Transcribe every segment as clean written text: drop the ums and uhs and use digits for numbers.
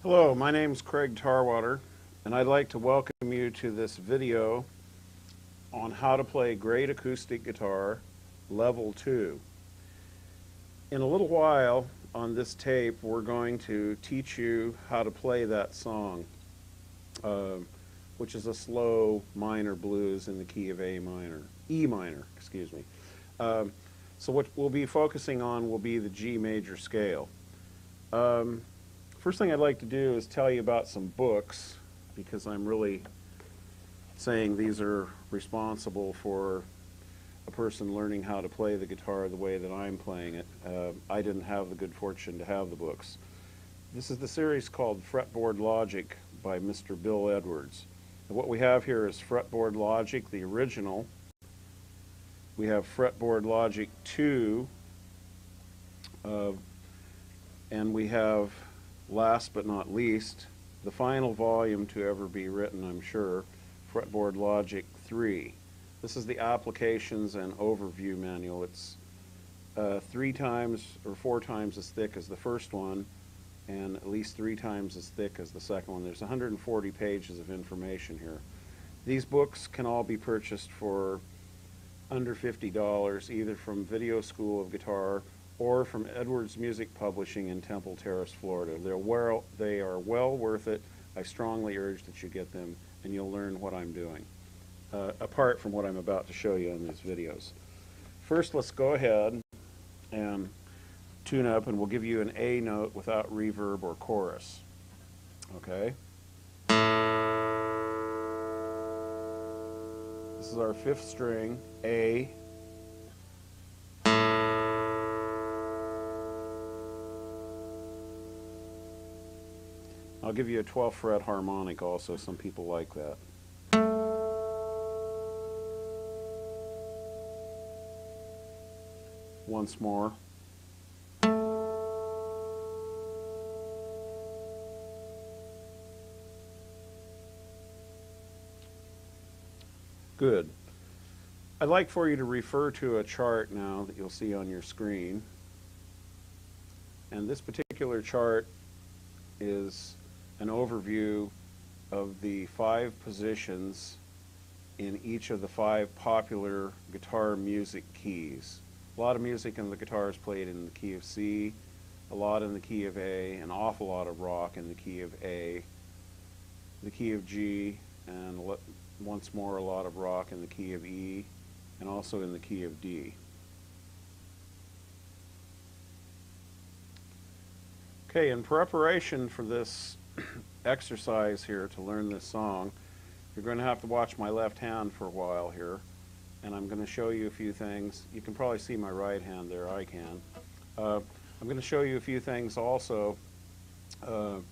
Hello, my name is Craig Tarwater, and I'd like to welcome you to this video on how to play great acoustic guitar, level 2. In a little while on this tape, we're going to teach you how to play that song, which is a slow minor blues in the key of E minor, excuse me. So what we'll be focusing on will be the G major scale. First thing I'd like to do is tell you about some books, because I'm really saying these are responsible for a person learning how to play the guitar the way that I'm playing it. I didn't have the good fortune to have the books. This is the series called Fretboard Logic by Mr. Bill Edwards. And what we have here is Fretboard Logic, the original. We have Fretboard Logic 2, and we have, last but not least, the final volume to ever be written, I'm sure, Fretboard Logic 3. This is the applications and overview manual. It's 3 times or 4 times as thick as the first one, and at least 3 times as thick as the second one. There's 140 pages of information here. These books can all be purchased for under $50, either from Video School of Guitar or from Edwards Music Publishing in Temple Terrace, Florida. They are well worth it. I strongly urge that you get them, and you'll learn what I'm doing, apart from what I'm about to show you in these videos. First, let's go ahead and tune up, and we'll give you an A note without reverb or chorus. Okay? This is our 5th string, A. I'll give you a 12th fret harmonic also. Some people like that. Once more. Good. I'd like for you to refer to a chart now that you'll see on your screen. And this particular chart is an overview of the 5 positions in each of the 5 popular guitar music keys. A lot of music in the guitar is played in the key of C, a lot in the key of A, an awful lot of rock in the key of A, the key of G, and once more a lot of rock in the key of E, and also in the key of D. Okay, in preparation for this exercise here to learn this song, you're going to have to watch my left hand for a while here, and I'm going to show you a few things. You can probably see my right hand there, I can. I'm going to show you a few things also to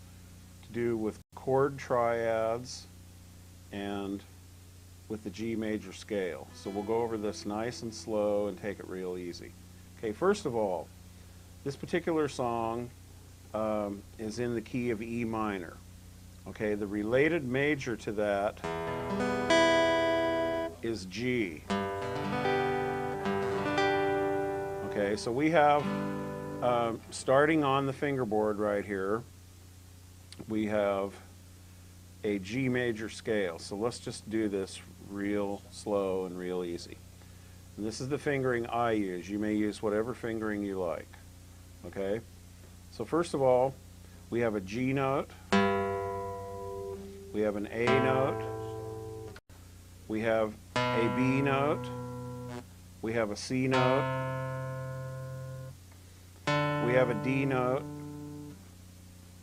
do with chord triads and with the G major scale. So we'll go over this nice and slow and take it real easy. Okay, first of all, this particular song is in the key of E minor. Okay, the related major to that is G. Okay, so we have, starting on the fingerboard right here, we have a G major scale. So let's just do this real slow and real easy. And this is the fingering I use. You may use whatever fingering you like. Okay? So first of all, we have a G note, we have an A note, we have a B note, we have a C note, we have a D note,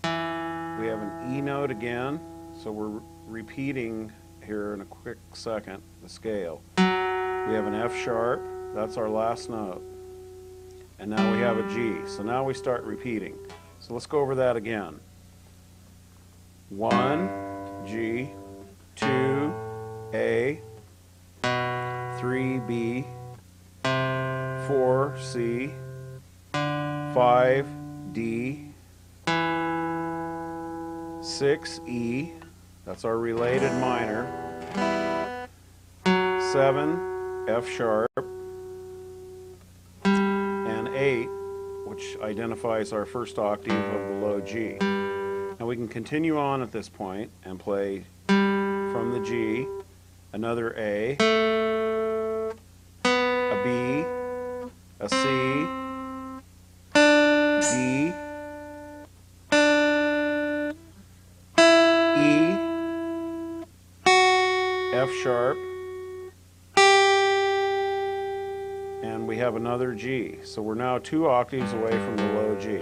we have an E note again, so we're repeating here in a quick second the scale. We have an F sharp, that's our last note. And now we have a G, so now we start repeating. So let's go over that again. 1, G, 2, A, 3, B, 4, C, 5, D, 6, E, that's our related minor, 7, F sharp, and 8, which identifies our first octave of the low G. Now we can continue on at this point and play from the G, another A, B, a C, D, E, F sharp, and we have another G. So we're now 2 octaves away from the low G.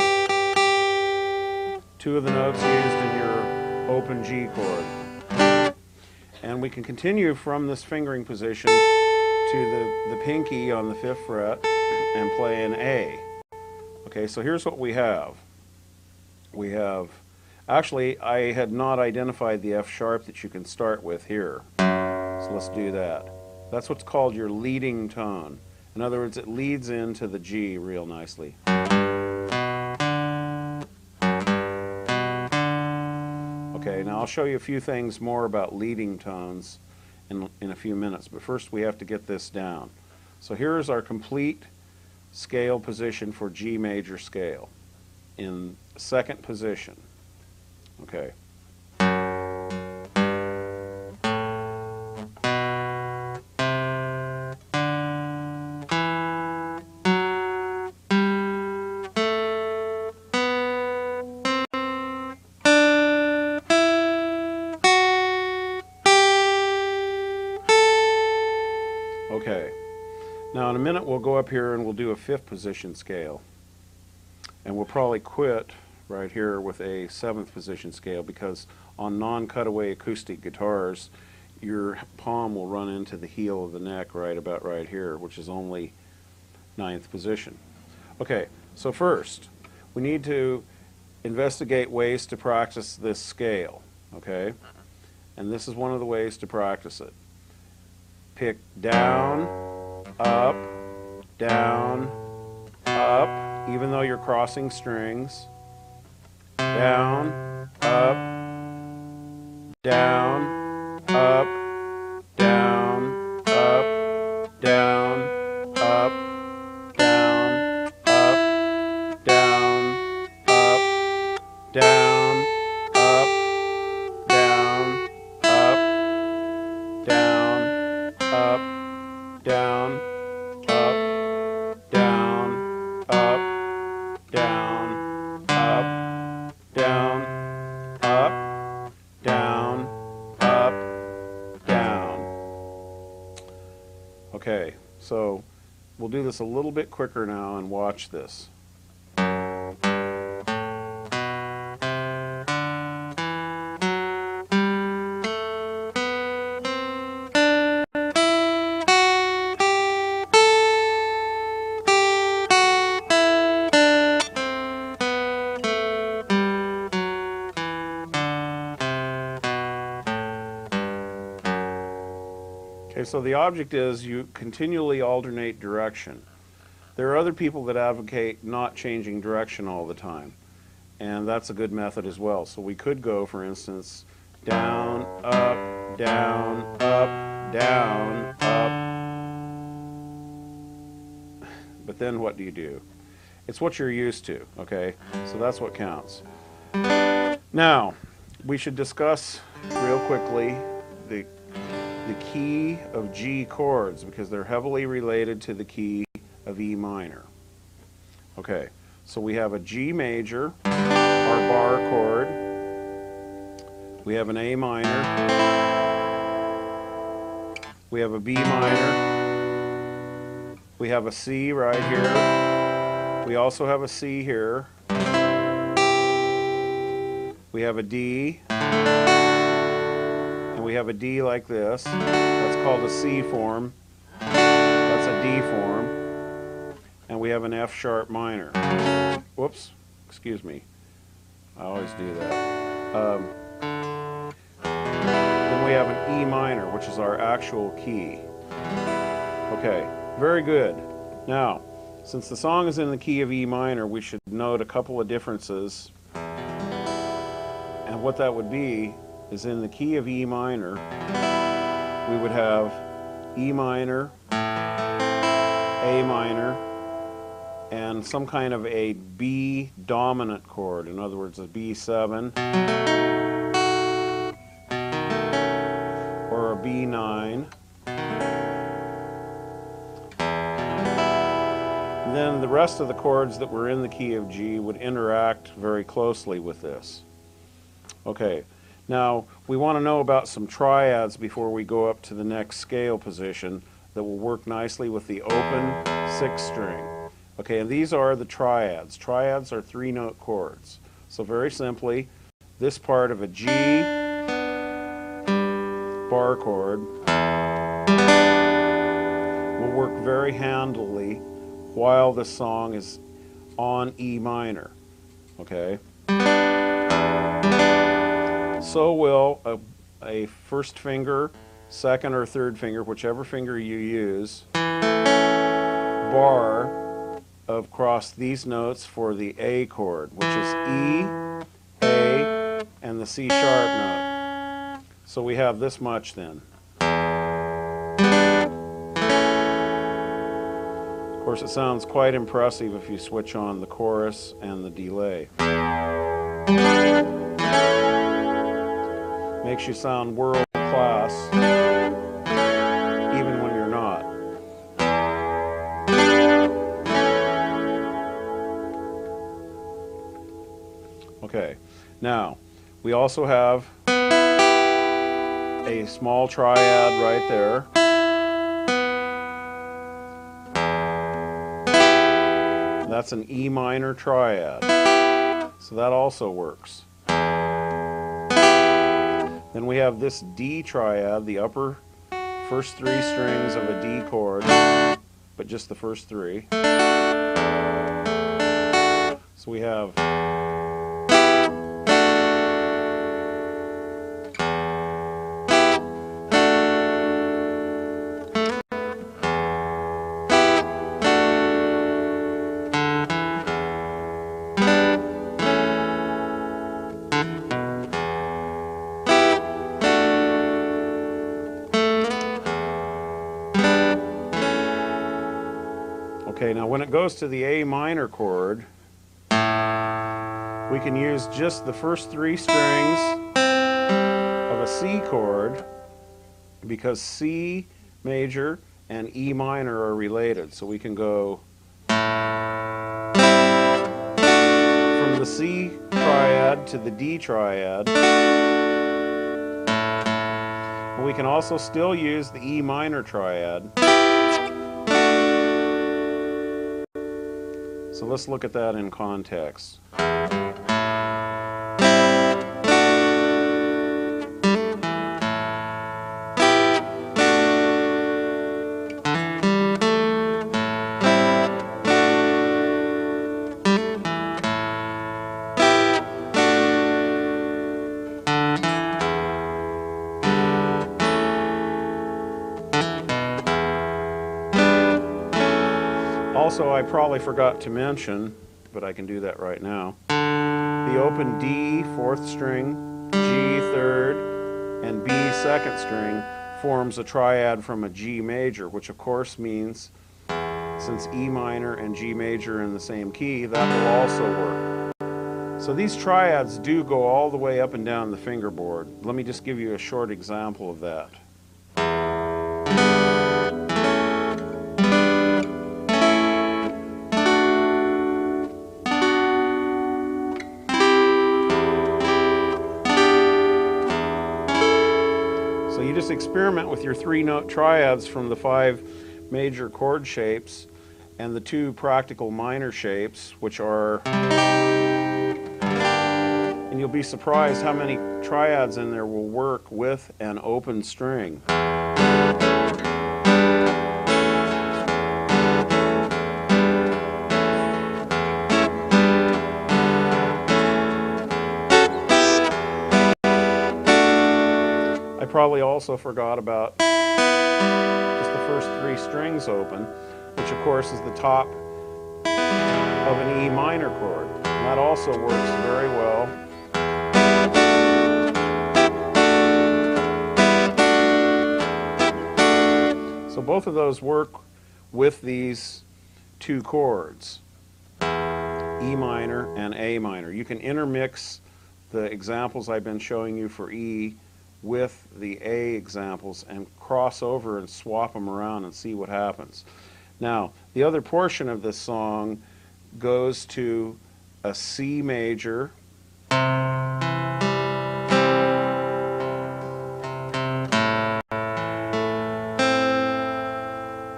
2 of the notes used in your open G chord. And we can continue from this fingering position to the pinky on the 5th fret and play an A. Okay, so here's what we have. We have, actually, I had not identified the F sharp that you can start with here. So let's do that. That's what's called your leading tone. In other words, it leads into the G real nicely. Okay, now I'll show you a few things more about leading tones in a few minutes, but first we have to get this down. So here's our complete scale position for G major scale in 2nd position. Okay. Okay, now in a minute we'll go up here and we'll do a 5th position scale. And we'll probably quit right here with a 7th position scale, because on non-cutaway acoustic guitars, your palm will run into the heel of the neck right about right here, which is only 9th position. Okay, so first, we need to investigate ways to practice this scale, okay? And this is one of the ways to practice it. Pick down, up, even though you're crossing strings. Down, up, down, up, down, up, down, up, down, up, down, up, down, up, down, up, down, up, down, up, down, up, down, up, down, up, down, up, down. Okay, so we'll do this a little bit quicker now and watch this. Okay, so the object is you continually alternate direction. There are other people that advocate not changing direction all the time, and that's a good method as well. So we could go, for instance, down, up, down, up, down, up. But then what do you do? It's what you're used to, okay? So that's what counts. Now, we should discuss real quickly the key of G chords, because they're heavily related to the key of E minor. Okay, so we have a G major, our bar chord. We have an A minor. We have a B minor. We have a C right here. We also have a C here. We have a D. We have a D like this. That's called a C form. That's a D form. And we have an F sharp minor. Whoops, excuse me. I always do that. Then we have an E minor, which is our actual key. Okay, very good. Now, since the song is in the key of E minor, we should note a couple of differences. And what that would be is in the key of E minor, we would have E minor, A minor, and some kind of a B dominant chord. In other words, a B7 or a B9. And then the rest of the chords that were in the key of G would interact very closely with this. Okay. Now, we want to know about some triads before we go up to the next scale position that will work nicely with the open 6th string. Okay, and these are the triads. Triads are 3-note chords. So very simply, this part of a G bar chord will work very handily while the song is on E minor. Okay? So will a first finger, second or third finger, whichever finger you use, bar across these notes for the A chord, which is E, A, and the C sharp note. So we have this much then. Of course, it sounds quite impressive if you switch on the chorus and the delay. Makes you sound world class, even when you're not. Okay, now we also have a small triad right there. That's an E minor triad. So that also works. Then we have this D triad, the upper first three strings of a D chord, but just the first three. So we have okay, now when it goes to the A minor chord, we can use just the first three strings of a C chord because C major and E minor are related. So we can go from the C triad to the D triad. But we can also still use the E minor triad. So let's look at that in context. Also, I probably forgot to mention, but I can do that right now, the open D, fourth string, G, third, and B, second string, forms a triad from a G major, which of course means, since E minor and G major are in the same key, that will also work. So these triads do go all the way up and down the fingerboard. Let me just give you a short example of that. So you just experiment with your three-note triads from the 5 major chord shapes and the 2 practical minor shapes, which are, and you'll be surprised how many triads in there will work with an open string. I probably also forgot about just the first 3 strings open, which of course is the top of an E minor chord. And that also works very well. So both of those work with these 2 chords, E minor and A minor. You can intermix the examples I've been showing you for E with the A examples and cross over and swap them around and see what happens. Now, the other portion of this song goes to a C major,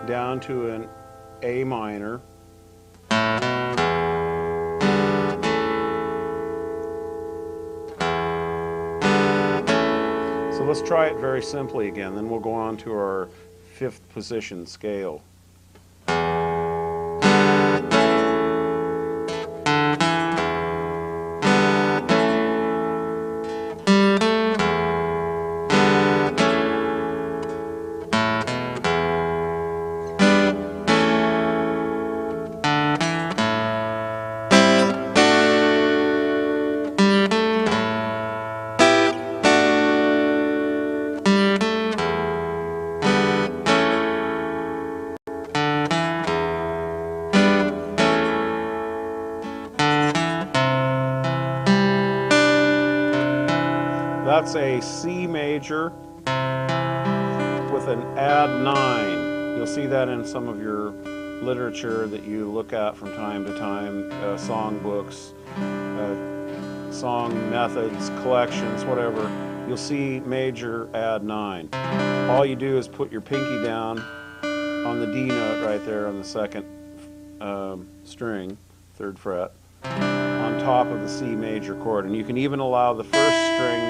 down to an A minor, so let's try it very simply again, then we'll go on to our 5th position scale. That's a C major with an add 9. You'll see that in some of your literature that you look at from time to time, song books, song methods, collections, whatever. You'll see major add 9. All you do is put your pinky down on the D note right there on the second string, 3rd fret, on top of the C major chord. And you can even allow the 1st string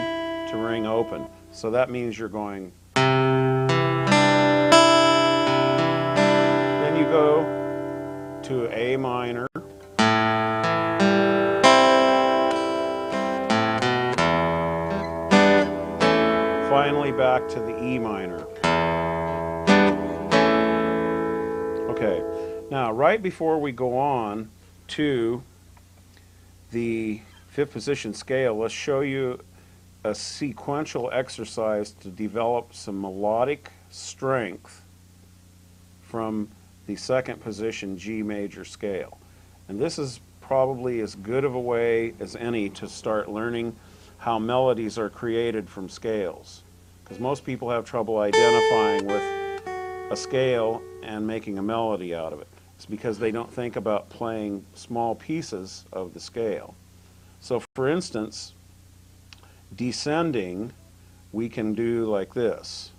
to ring open. So that means you're going. Then you go to A minor. Finally back to the E minor. Okay, now right before we go on to the 5th position scale, let's show you a sequential exercise to develop some melodic strength from the 2nd position G major scale. And this is probably as good of a way as any to start learning how melodies are created from scales, because most people have trouble identifying with a scale and making a melody out of it. It's because they don't think about playing small pieces of the scale. So for instance, descending we can do like this.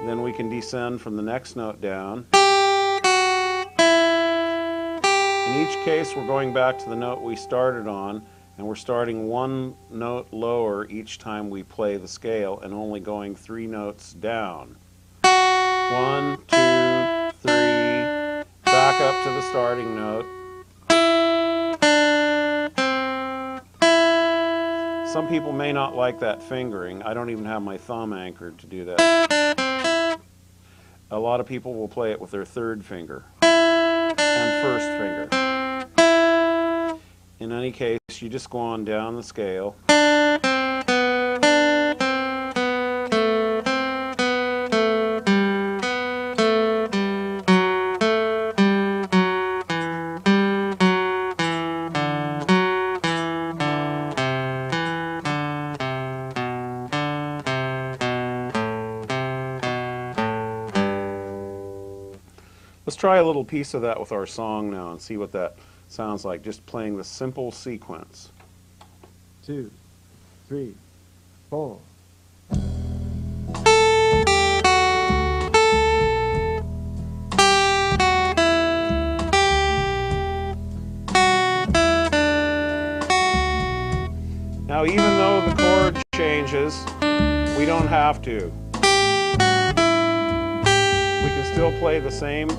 Then we can descend from the next note down. In each case, we're going back to the note we started on, and we're starting 1 note lower each time we play the scale and only going 3 notes down. 1, 2, 3, back up to the starting note. Some people may not like that fingering. I don't even have my thumb anchored to do that. A lot of people will play it with their 3rd finger and 1st finger. In any case, you just go on down the scale. Let's try a little piece of that with our song now and see what that sounds like, just playing the simple sequence. 2, 3, 4. Now, even though the chord changes, we don't have to. We can still play the same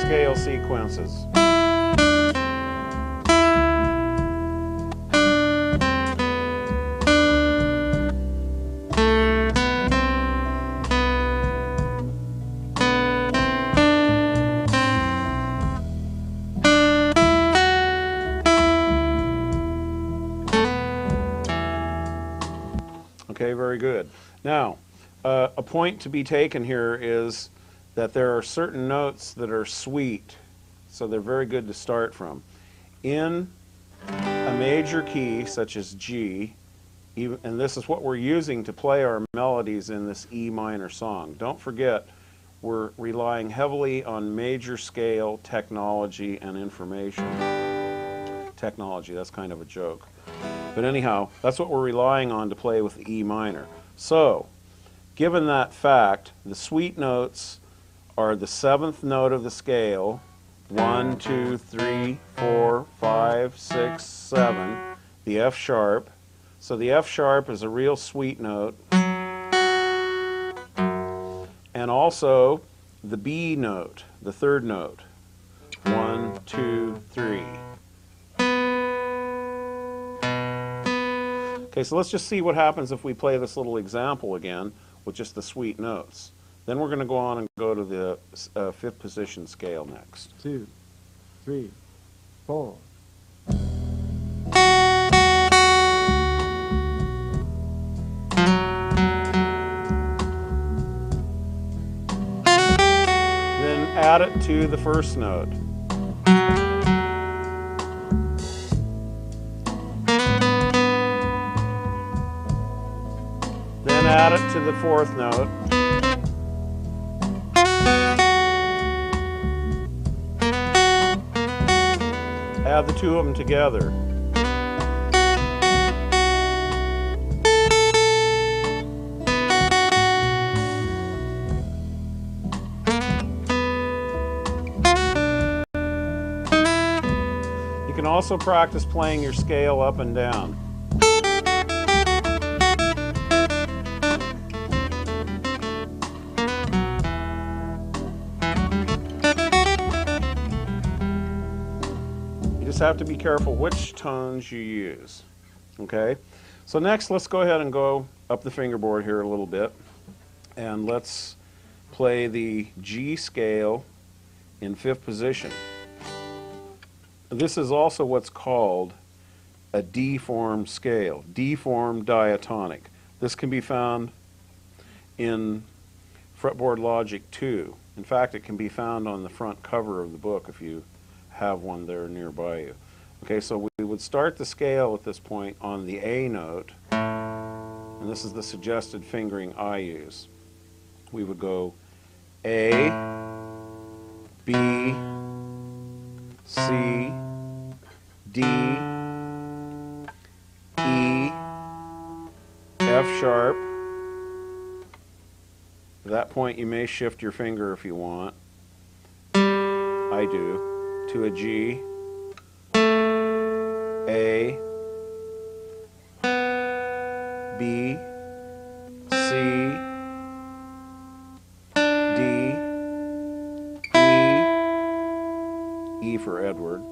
scale sequences. Okay, very good. Now, a point to be taken here is that there are certain notes that are sweet, so they're very good to start from. In a major key, such as G, and this is what we're using to play our melodies in this E minor song. Don't forget, we're relying heavily on major scale technology and information. Technology, that's kind of a joke. But anyhow, that's what we're relying on to play with the E minor. So, given that fact, the sweet notes are the 7th note of the scale, 1, 2, 3, 4, 5, 6, 7, the F sharp. So the F sharp is a real sweet note. And also the B note, the 3rd note. 1, 2, 3. Okay, so let's just see what happens if we play this little example again with just the sweet notes. Then we're going to go on and go to the 5th position scale next. 2, 3, 4. Then add it to the 1st note. Then add it to the 4th note. Add the 2 of them together. can also practice playing your scale up and down. You just have to be careful which tones you use. Okay? So next, let's go ahead and go up the fingerboard here a little bit, and let's play the G scale in 5th position. This is also what's called a D-form scale, D-form diatonic. This can be found in Fretboard Logic 2. In fact, it can be found on the front cover of the book if you have one there nearby you. Okay, so we would start the scale at this point on the A note, and this is the suggested fingering I use. We would go A, B, C, D, E, F sharp. At that point you may shift your finger if you want. I do. To a G, A, B, C, D, E for Edward.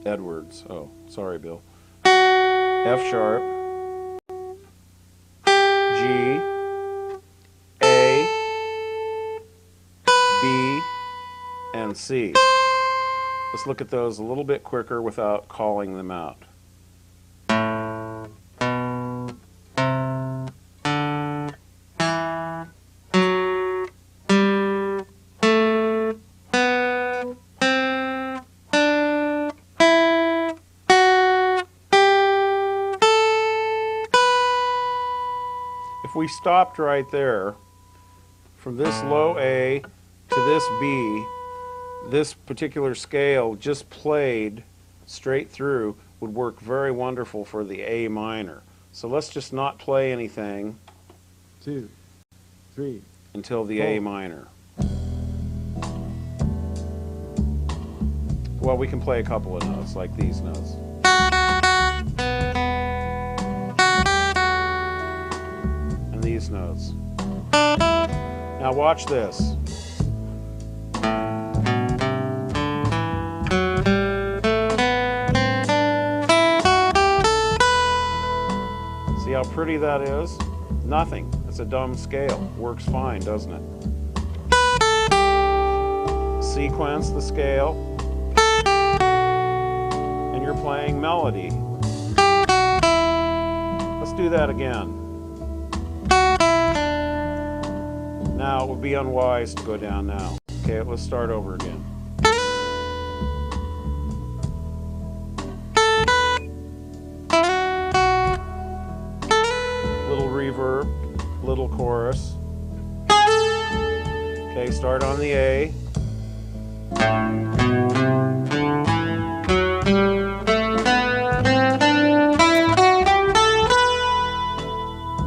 Edwards. Oh, sorry, Bill. F sharp, G, A, B, and C. Let's look at those a little bit quicker without calling them out. If we stopped right there, from this low A to this B, this particular scale just played straight through would work very wonderful for the A minor. So let's just not play anything 2, 3, until the 4. A minor. Well, we can play a couple of notes, like these notes. And these notes. Now watch this. See how pretty that is? Nothing. It's a dumb scale. Works fine, doesn't it? Sequence the scale, and you're playing melody. Let's do that again. Now, it would be unwise to go down now. Okay, let's start over again. Little reverb, little chorus. Okay, start on the A.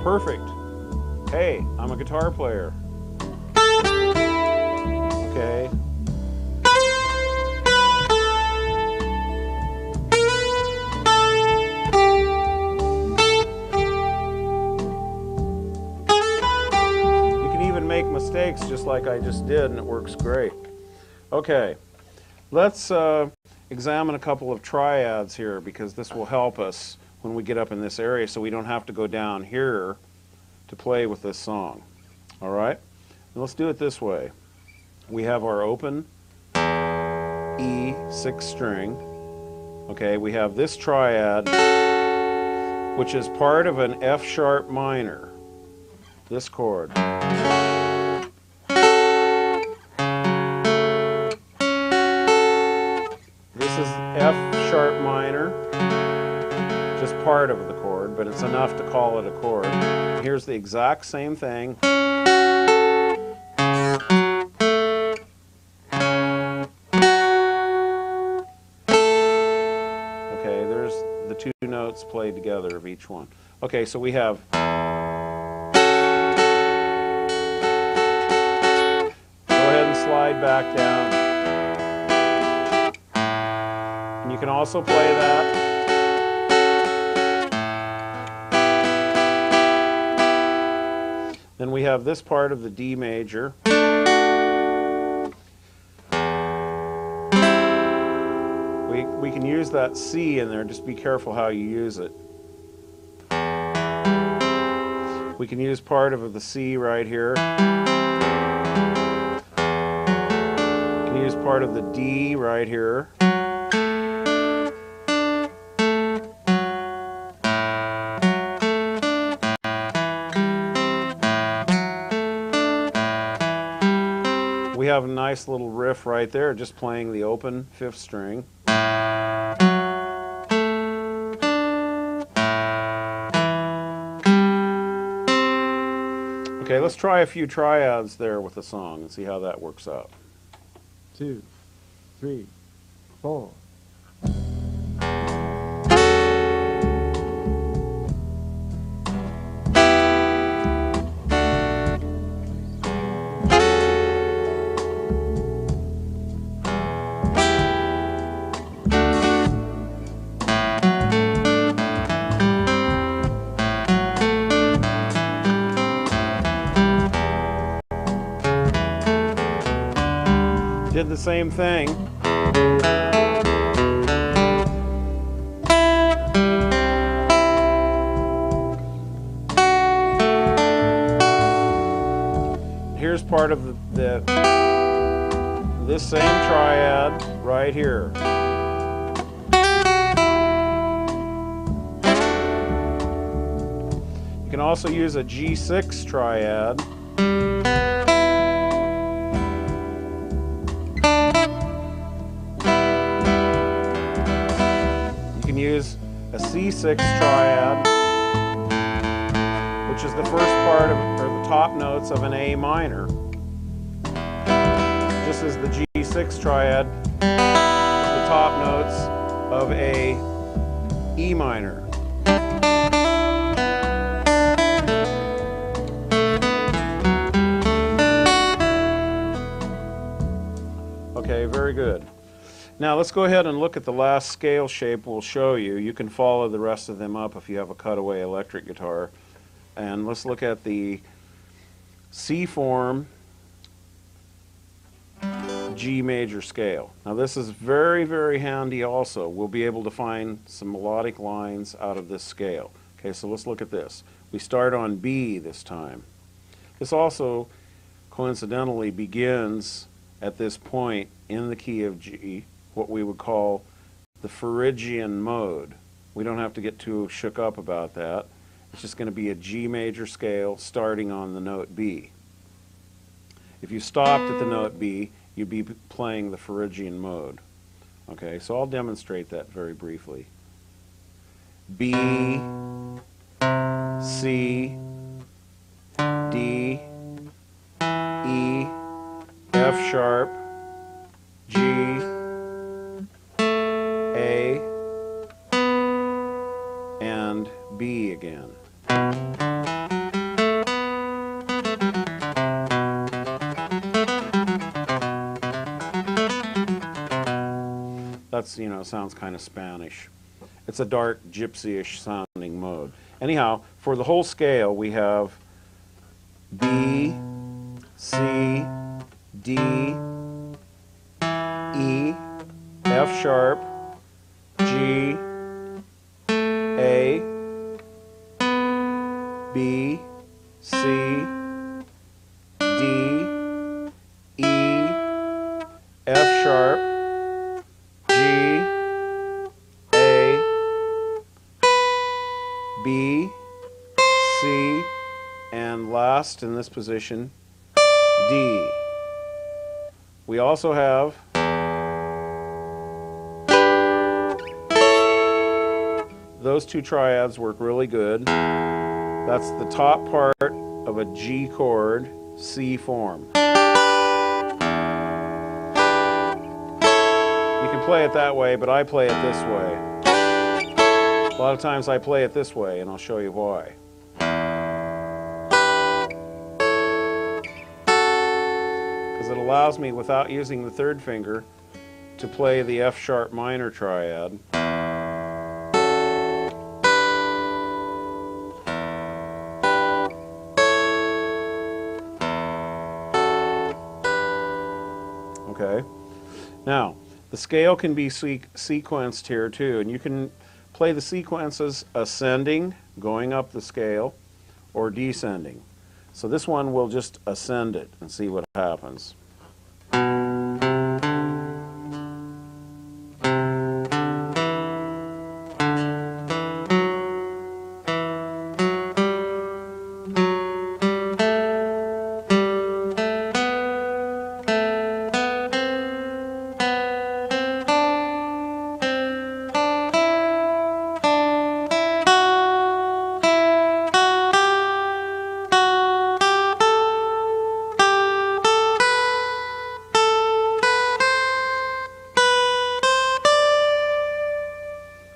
Perfect. Hey, I'm a guitar player. Okay. You can even make mistakes just like I just did, and it works great. Okay, let's examine a couple of triads here, because this will help us when we get up in this area so we don't have to go down here to play with this song. All right? And let's do it this way. We have our open E 6th string. Okay, we have this triad, which is part of an F sharp minor, this chord. This is F sharp minor, just part of the chord, but it's enough to call it a chord. Here's the exact same thing. Okay, there's the two notes played together of each one. Okay, so we have go ahead and slide back down. And you can also play that. Then we have this part of the D major. We can use that C in there, just be careful how you use it. We can use part of the C right here. We can use part of the D right here. We have a nice little riff right there, just playing the open 5th string. Okay, let's try a few triads there with the song and see how that works out. 2, 3, 4. Did the same thing. Here's part of this same triad right here. You can also use a G6 triad. Use a C6 triad, which is the first part of, or the top notes of an A minor, just as the G6 triad is the top notes of a E minor. Okay, very good. Now let's go ahead and look at the last scale shape we'll show you. You can follow the rest of them up if you have a cutaway electric guitar. And let's look at the C form G major scale. Now this is very, very handy also. We'll be able to find some melodic lines out of this scale. Okay, so let's look at this. We start on B this time. This also coincidentally begins at this point in the key of G, what we would call the Phrygian mode. We don't have to get too shook up about that. It's just going to be a G major scale starting on the note B. If you stopped at the note B, you'd be playing the Phrygian mode. Okay, so I'll demonstrate that very briefly. B, C, D, E, F sharp, G, A, and B again. That's, sounds kind of Spanish. It's a dark, gypsy-ish sounding mode. Anyhow, for the whole scale, we have B, C, D, E, F sharp, G, A, B, C, D, E, F sharp, G, A, B, C, and last in this position, D. We also have those two triads work really good. That's the top part of a G chord, C form. You can play it that way, but I play it this way. A lot of times I play it this way, and I'll show you why. Because it allows me, without using the third finger, to play the F sharp minor triad. Okay. Now, the scale can be sequenced here too, and you can play the sequences ascending, going up the scale, or descending. So this one will just ascend it and see what happens.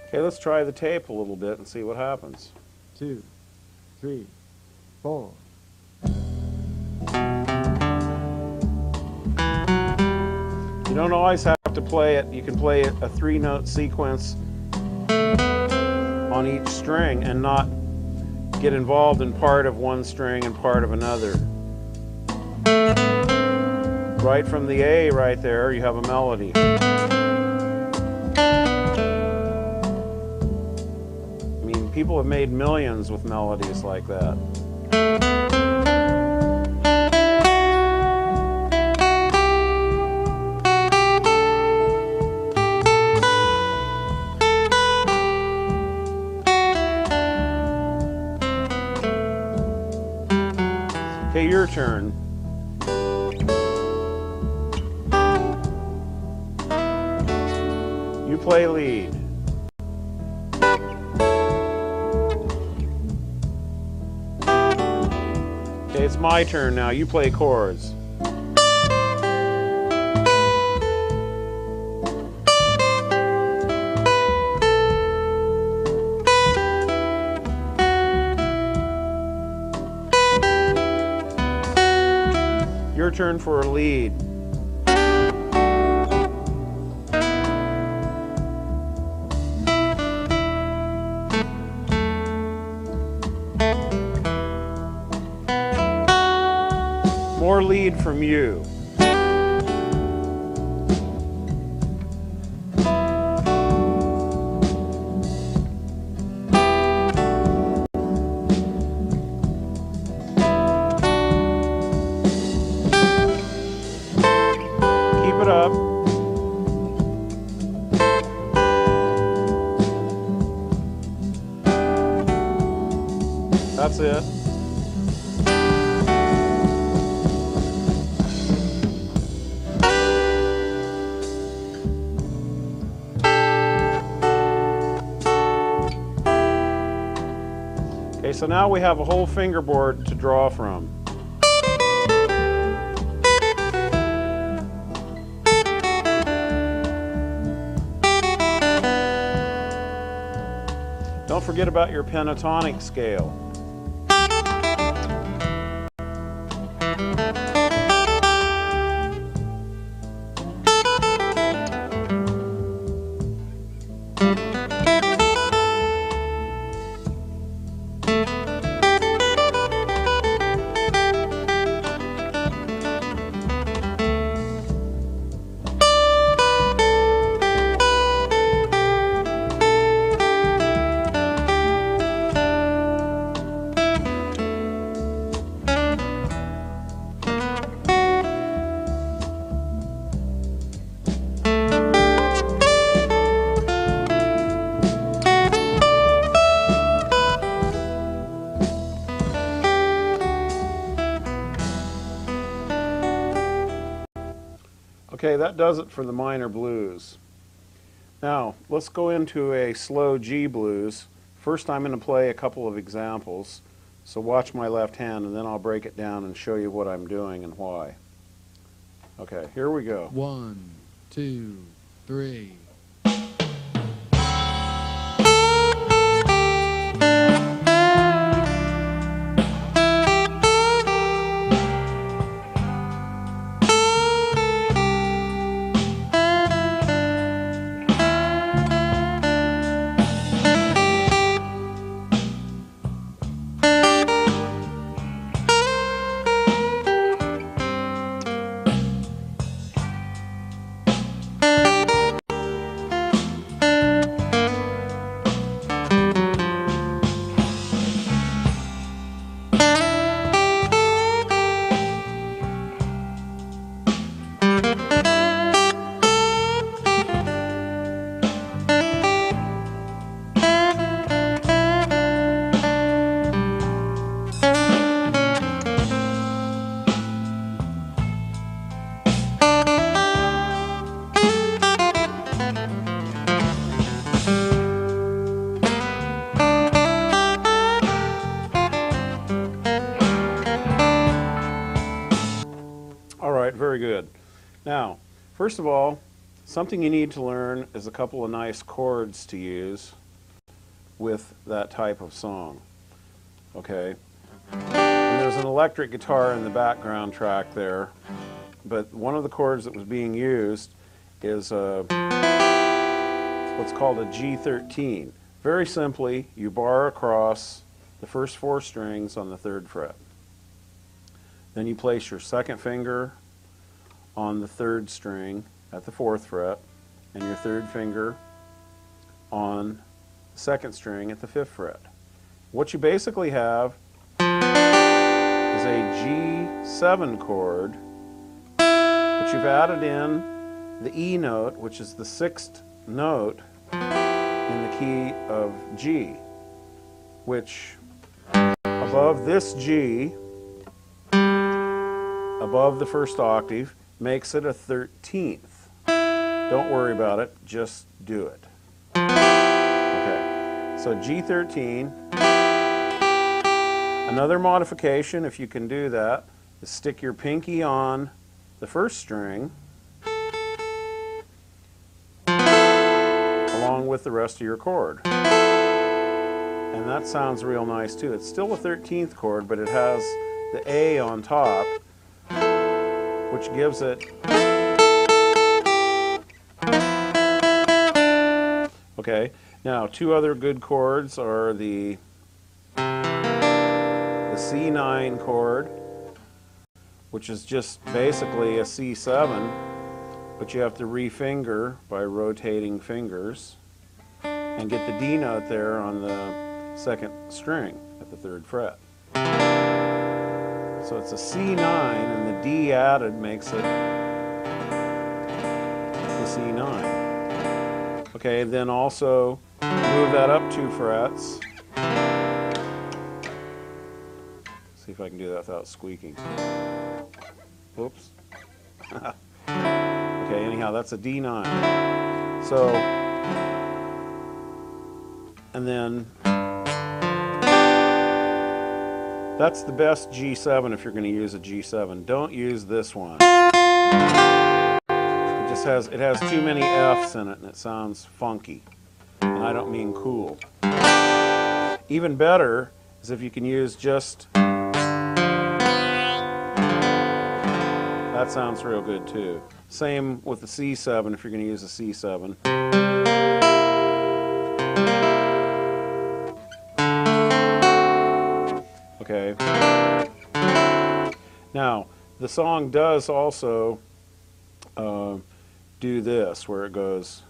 Okay, let's try the tape a little bit and see what happens. 2, 3, 4. You don't always have to play it. You can play a 3-note sequence on each string and not get involved in part of one string and part of another. Right from the A right there, you have a melody. People have made millions with melodies like that. Okay, your turn. You play lead. Okay, it's my turn now. You play chords. Your turn for a lead. More lead from you. Keep it up. That's it. Okay, so now we have a whole fingerboard to draw from. Don't forget about your pentatonic scale. Okay, that does it for the minor blues. Now, let's go into a slow G blues. First, I'm going to play a couple of examples. So watch my left hand, and then I'll break it down and show you what I'm doing and why. Okay, here we go. 1, 2, 3. very good. Now, first of all, something you need to learn is a couple of nice chords to use with that type of song. Okay? And there's an electric guitar in the background track there, but one of the chords that was being used is what's called a G13. Very simply, you bar across the first 4 strings on the 3rd fret. Then you place your 2nd finger on the 3rd string at the 4th fret, and your 3rd finger on the 2nd string at the 5th fret. What you basically have is a G7 chord, but you've added in the E note, which is the 6th note in the key of G, which above this G, above the 1st octave, makes it a 13th. Don't worry about it, just do it. Okay, so G13. Another modification, if you can do that, is stick your pinky on the 1st string along with the rest of your chord. And that sounds real nice too. It's still a 13th chord, but it has the A on top, which gives it. Okay, now 2 other good chords are the C9 chord, which is just basically a C7, but you have to refinger by rotating fingers and get the D note there on the 2nd string at the 3rd fret. So it's a C9, and the D added makes it the C9. Okay, then also move that up 2 frets. See if I can do that without squeaking. Whoops. Okay, anyhow, that's a D9. So, and then that's the best G7 if you're going to use a G7. Don't use this one. It has too many F's in it and it sounds funky. And I don't mean cool. Even better is if you can use just. That sounds real good too. Same with the C7 if you're going to use a C7. Okay. Now, the song does also do this, where it goes.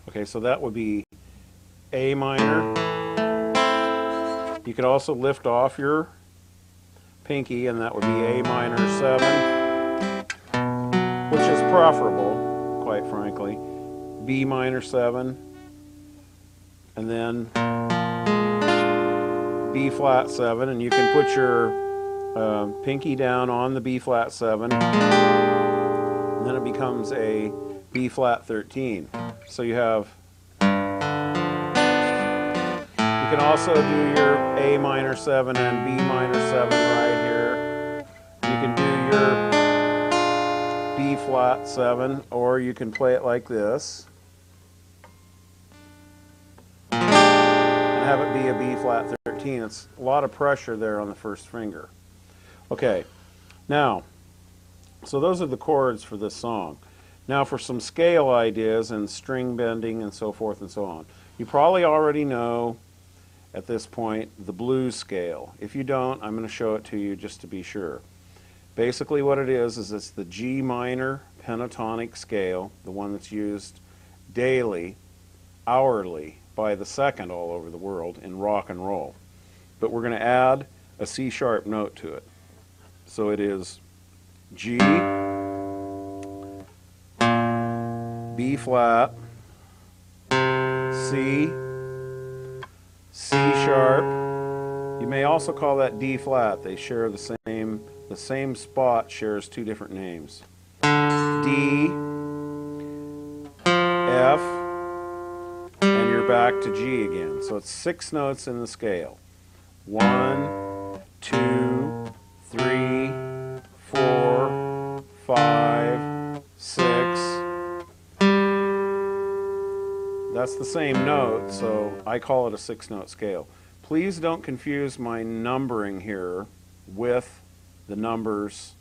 Okay, so that would be A minor. You could also lift off your pinky, and that would be A minor 7, which is preferable, quite frankly. B minor 7, and then B flat 7, and you can put your pinky down on the B flat 7, and then it becomes a B flat 13. So you have. You can also do your A minor 7 and B minor 7 right here. You can do your B flat 7, or you can play it like this and have it be a B flat 13. It's a lot of pressure there on the 1st finger. Okay, now, so those are the chords for this song. Now for some scale ideas and string bending and so forth and so on. You probably already know at this point the blues scale. If you don't, I'm going to show it to you just to be sure. Basically what it is it's the G minor pentatonic scale, the one that's used daily, hourly, by the second all over the world in rock and roll. But we're going to add a C sharp note to it. So it is G, B flat, C, C sharp. You may also call that D flat. They share the same spot shares 2 different names. D, F, and you're back to G again. So it's 6 notes in the scale. 1, 2, 3, 4, 5, 6. That's the same note, so I call it a 6-note scale. Please don't confuse my numbering here with the numbers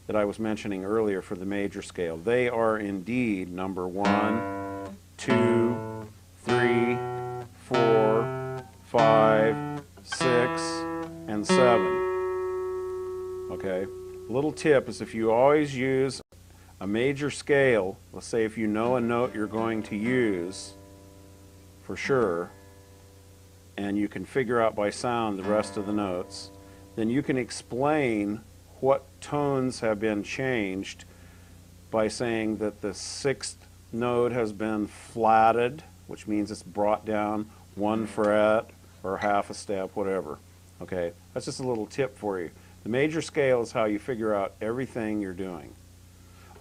that I was mentioning earlier for the major scale. They are indeed number 1, 2, 3, 4, 5, 6, and 7. Okay? A little tip is if you always use a major scale, let's say if you know a note you're going to use for sure, and you can figure out by sound the rest of the notes, then you can explain what tones have been changed by saying that the 6th note has been flatted, which means it's brought down 1 fret or half a step, whatever. Okay, that's just a little tip for you. The major scale is how you figure out everything you're doing.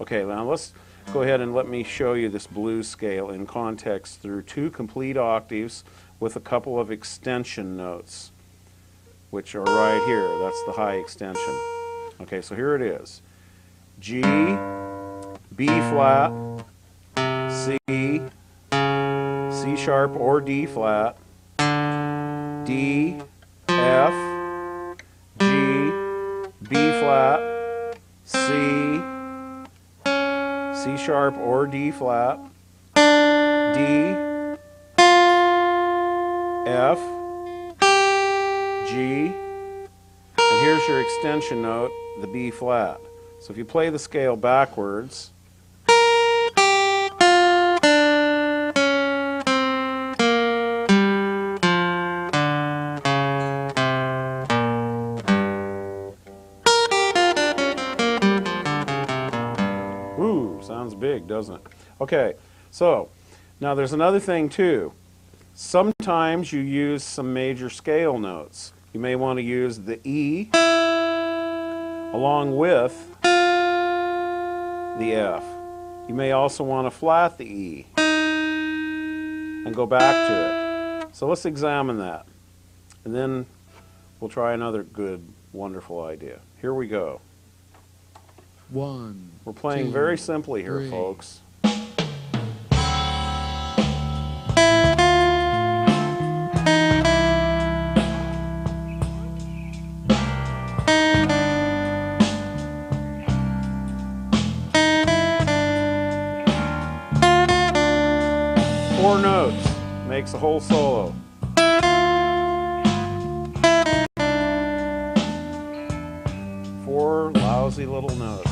Okay, now let's go ahead and let me show you this blues scale in context through 2 complete octaves with a couple of extension notes, which are right here. That's the high extension. Okay, so here it is. G, B flat, C, C sharp or D flat, D, F, G, B flat, C, C sharp or D flat, D, F, G, and here's your extension note, the B flat. So if you play the scale backwards, ooh, sounds big, doesn't it? Okay, so now there's another thing too. Sometimes you use some major scale notes. You may want to use the E along with the F. You may also want to flat the E and go back to it. So let's examine that. And then we'll try another good, wonderful idea. Here we go. 1. We're playing 2, very simply here, 3. folks. Four notes makes a whole solo. Four lousy little notes.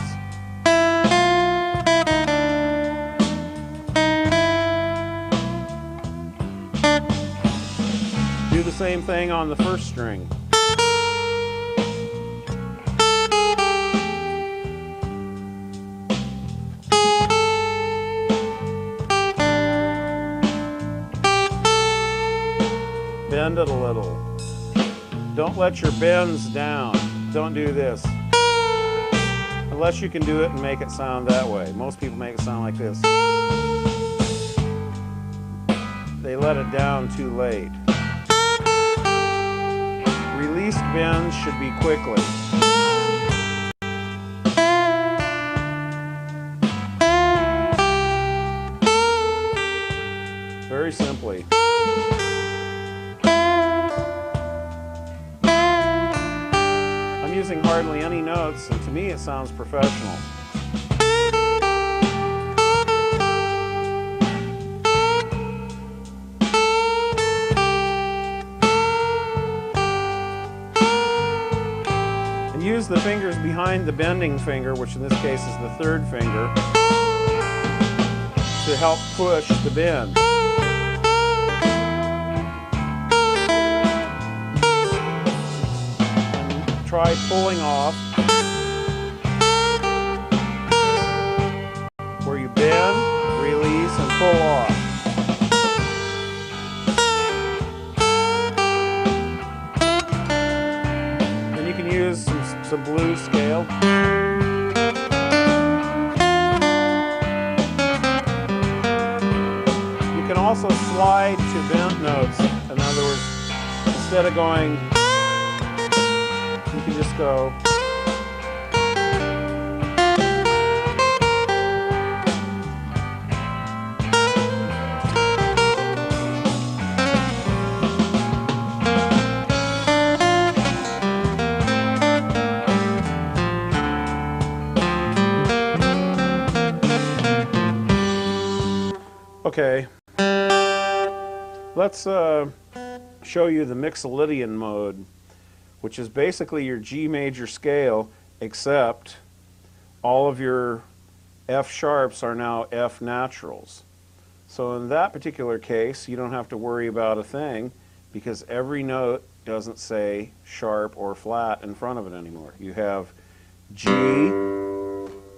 Do the same thing on the first string. Bend it a little. Don't let your bends down. Don't do this. Unless you can do it and make it sound that way. Most people make it sound like this. They let it down too late. Released bends should be quickly. Very simply. I'm using hardly any notes, and to me it sounds professional. And use the fingers behind the bending finger, which in this case is the third finger, to help push the bend. Try pulling off where you bend, release, and pull off. Then you can use some blues scale. slide to bent notes. In other words, instead of going, you can just go. Okay, let's show you the Mixolydian mode, which is basically your G major scale, except all of your F sharps are now F naturals. So in that particular case, you don't have to worry about a thing because every note doesn't say sharp or flat in front of it anymore. You have G,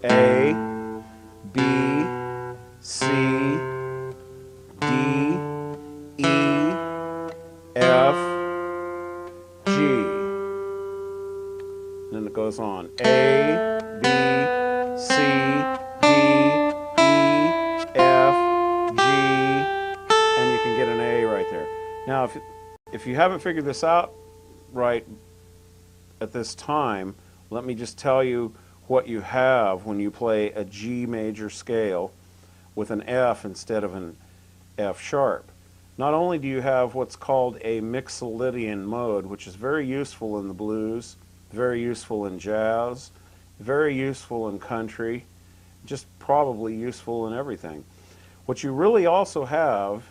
A, B, C, D, E, F, G. And then it goes on. A, B, C, D, E, F, G, and you can get an A right there. Now, if you haven't figured this out right at this time, let me just tell you what you have when you play a G major scale with an F instead of an F sharp. Not only do you have what's called a Mixolydian mode, which is very useful in the blues, very useful in jazz, very useful in country, just probably useful in everything. What you really also have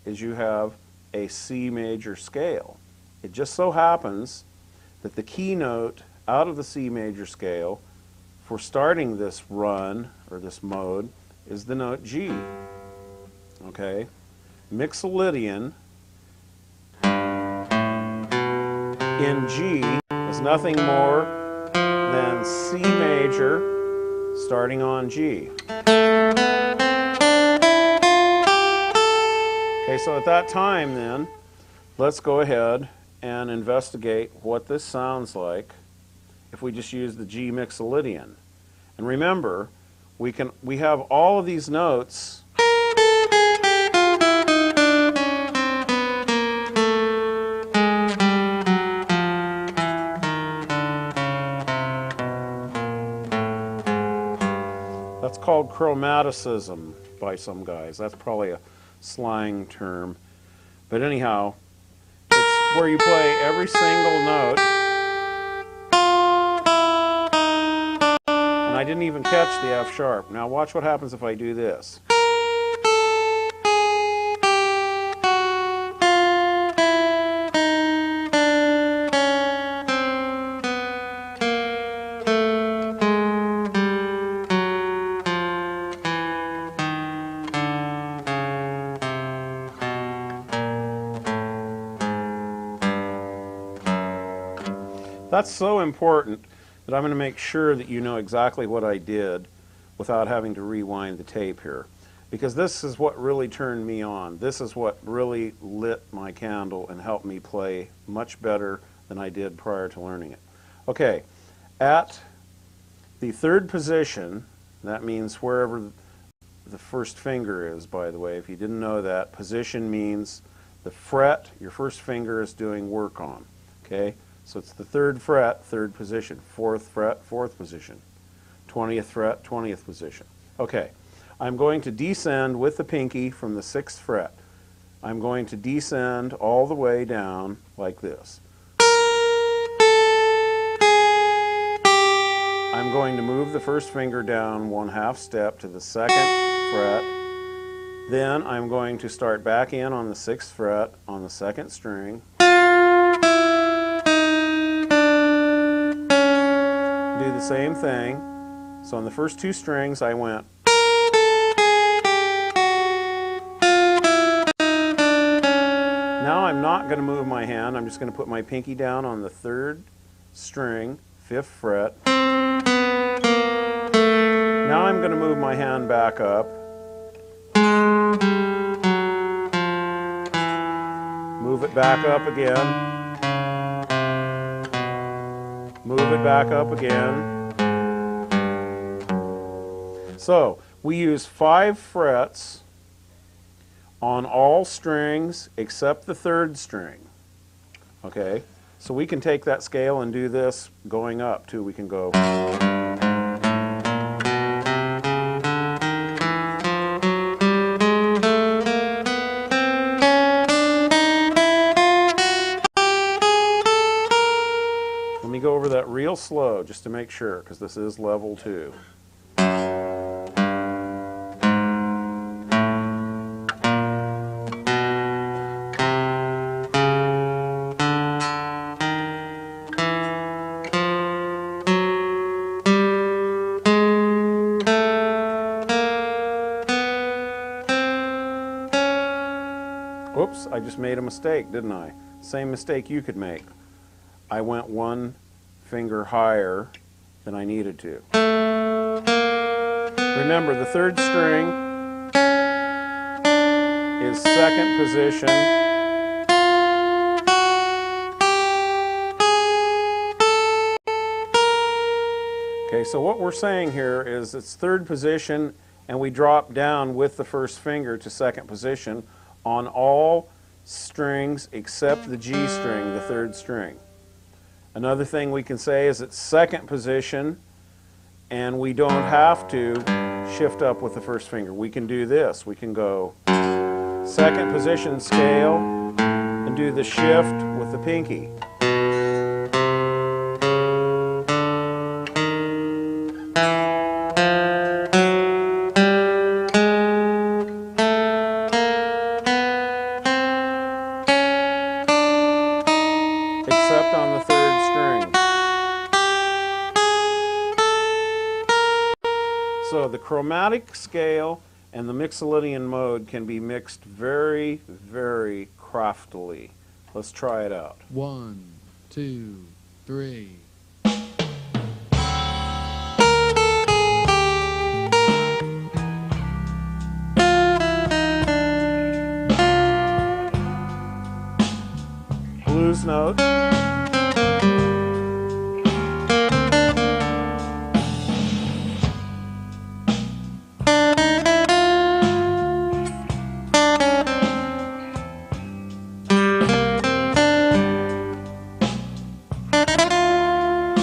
is you have a C major scale. It just so happens that the key note out of the C major scale for starting this run or this mode is the note G. Okay, Mixolydian in G is nothing more than C major starting on G. Okay, so at that time then, let's go ahead and investigate what this sounds like if we just use the G Mixolydian. And remember, we have all of these notes That's called chromaticism by some guys. That's probably a slang term. But anyhow, it's where you play every single note. And I didn't even catch the F sharp. Now watch what happens if I do this. That's so important that I'm going to make sure that you know exactly what I did without having to rewind the tape here. Because this is what really turned me on. This is what really lit my candle and helped me play much better than I did prior to learning it. Okay, at the third position, that means wherever the first finger is, by the way. If you didn't know that, position means the fret your first finger is doing work on. Okay? So it's the third fret, third position. Fourth fret, fourth position. 20th fret, 20th position. Okay, I'm going to descend with the pinky from the 6th fret. I'm going to descend all the way down like this. I'm going to move the first finger down 1/2 step to the 2nd fret. Then I'm going to start back in on the 6th fret on the 2nd string. Do the same thing. So on the first 2 strings I went. Now I'm not going to move my hand. I'm just going to put my pinky down on the 3rd string, 5th fret. Now I'm going to move my hand back up. Move it back up again. Move it back up again. So we use 5 frets on all strings except the third string. Okay, so we can take that scale and do this going up too. We can go. Let me go over that real slow just to make sure, because this is level 2. Whoops, I just made a mistake, didn't I? Same mistake you could make. I went one finger higher than I needed to. Remember, the third string is second position. Okay, so what we're saying here is it's third position and we drop down with the first finger to second position on all strings except the G string, the third string. Another thing we can say is it's second position and we don't have to shift up with the first finger. We can do this. We can go second position scale and do the shift with the pinky. Except on the third string. So the chromatic scale and the mixolydian mode can be mixed very, very craftily. Let's try it out. 1, 2, 3. Blues note.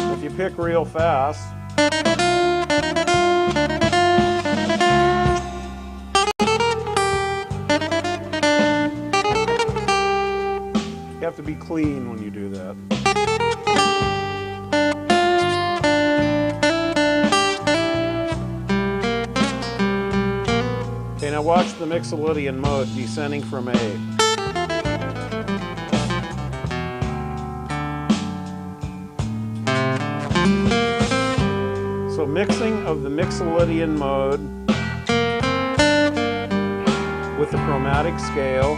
If you pick real fast, you have to be clean when you do that. Okay, now watch the mixolydian mode descending from A. So mixing of the mixolydian mode with the chromatic scale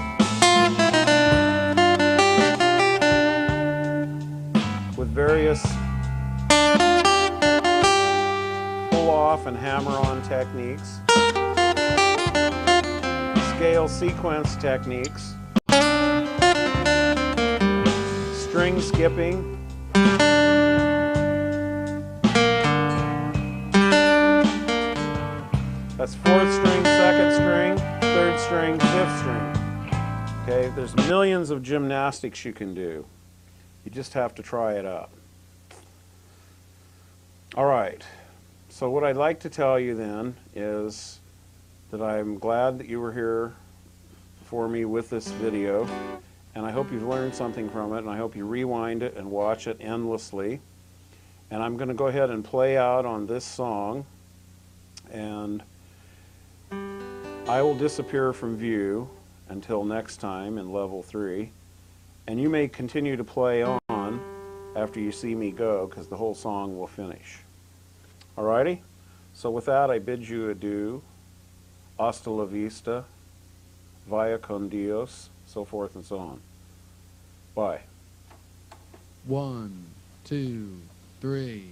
with various pull-off and hammer-on techniques, scale sequence techniques, string skipping, that's fourth string, second string, third string, fifth string. Okay, there's millions of gymnastics you can do. You just have to try it out. All right, so what I'd like to tell you then is that I'm glad that you were here for me with this video, and I hope you've learned something from it, and I hope you rewind it and watch it endlessly. And I'm going to go ahead and play out on this song, and I will disappear from view until next time in level 3. And you may continue to play on after you see me go, because the whole song will finish. Alrighty? So with that, I bid you adieu. Hasta la vista. Vaya con Dios. So forth and so on. Bye. 1, 2, 3.